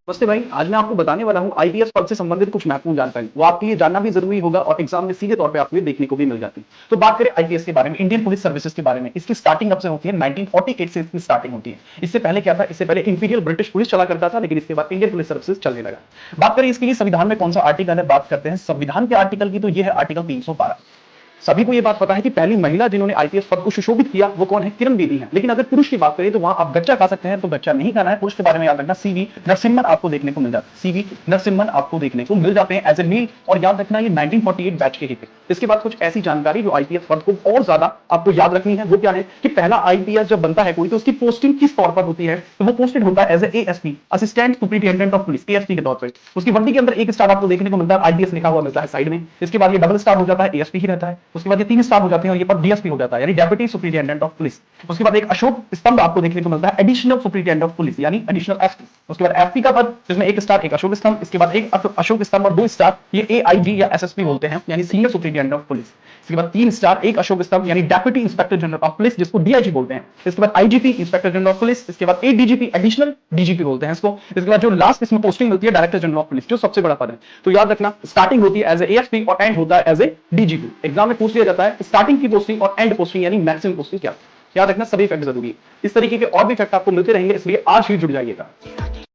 नमस्ते भाई, आज मैं आपको बताने वाला हूँ आईपीएस पद से संबंधित कुछ महत्वपूर्ण जानकारी। वो आपके लिए जानना भी जरूरी होगा और एग्जाम में सीधे तौर पे आपको ये देखने को भी मिल जाती है। तो बात करें आईपीएस के बारे में, इंडियन पुलिस सर्विसेज के बारे में, इसकी स्टार्टिंग कब से होती है? 1948 से इसकी स्टार्टिंग होती है। इससे पहले क्या था? इससे पहले इंपीरियल ब्रिटिश पुलिस चला करता था, लेकिन इसके बाद इंडियन पुलिस सर्विसेज चलने लगा। बात करें इसके लिए संविधान में कौन सा आर्टिकल है, बात करते हैं संविधान के आर्टिकल की, तो यह है आर्टिकल 312। सभी को यह बात पता है कि पहली महिला जिन्होंने आईपीएस पद को सुशोभित किया वो कौन है? किरण बेदी है। लेकिन अगर पुरुष की बात करें तो वहां आप गच्चा खा सकते हैं, तो गच्चा नहीं खाना है। पुरुष के बारे में याद रखना, सीवी नरसिम्हन आपको देखने को मिल जाता है। सीवी नरसिम्हन आपको देखने को मिल जाते हैं एज ए मेल, और याद रखना ये 1948 बैच के ही थे। इसके बाद कुछ ऐसी जानकारी जो आईपीएस पद को और ज्यादा आपको याद रखनी है, वो क्या है कि पहला आईपीएस जब बनता है कोई, तो उसकी पोस्टिंग किस तौर पर होती है? तो वो पोस्टेड होता है as a ASP, assistant superintendent of police, ASP के तौर पर। उसकी वर्दी के अंदर एक स्टार आपको देखने को मिलता है, आईपीएस लिखा हुआ मिलता है साइड में। इसके बाद ये डबल स्टार हो जाता है, एएसपी ही रहता है। उसके बाद ये 3 स्टार हो जाते हैं और ये पद डीएसपी हो जाता है, यानी डेप्यूटी सुपरिटेंडेंट ऑफ पुलिस। उसके बाद एक अशोक स्तंभ आपको देखने को मिलता है, एडिशनल सुपरिटेंडेंट ऑफ पुलिस, यानी एडिशनल एसपी। उसके बाद एसपी का पद, जिसमें एक स्टार, एक अशोक स्तंभ, इसके बाद एक अशोक स्तंभ और 2 स्टार, ये एआईजी या एसएसपी बोलते हैं, यानी सीनियर सुपरिटेंडेंट ऑफ पुलिस। इसके बाद 3 स्टार, एक अशोक स्तंभ, यानी deputy inspector general of police, जिसको डीआईजी बोलते हैं। इसके बाद IGP, inspector general of police. इसके बाद एडीजीपी, एडिशनल डीजीपी बोलते हैं इसको। इसके बाद जो लास्ट इसमें पोस्टिंग मिलती है, डायरेक्टर जनरल ऑफ पुलिस, जो सबसे बड़ा पद है। तो याद रखना, स्टार्टिंग होती है एज ए एएसपी और एंड होता है एज ए डीजीपी। एग्जाम में पूछ लिया जाता है स्टार्टिंग की पोस्टिंग और एंड पोस्टिंग यानी मैक्सिमम पोस्टिंग क्या। याद रखना, सभी फैक्ट जरूरी है। इस तरीके के और भी फैक्ट आपको मिलते रहेंगे, इसलिए आज ही जुड़ जाइएगा।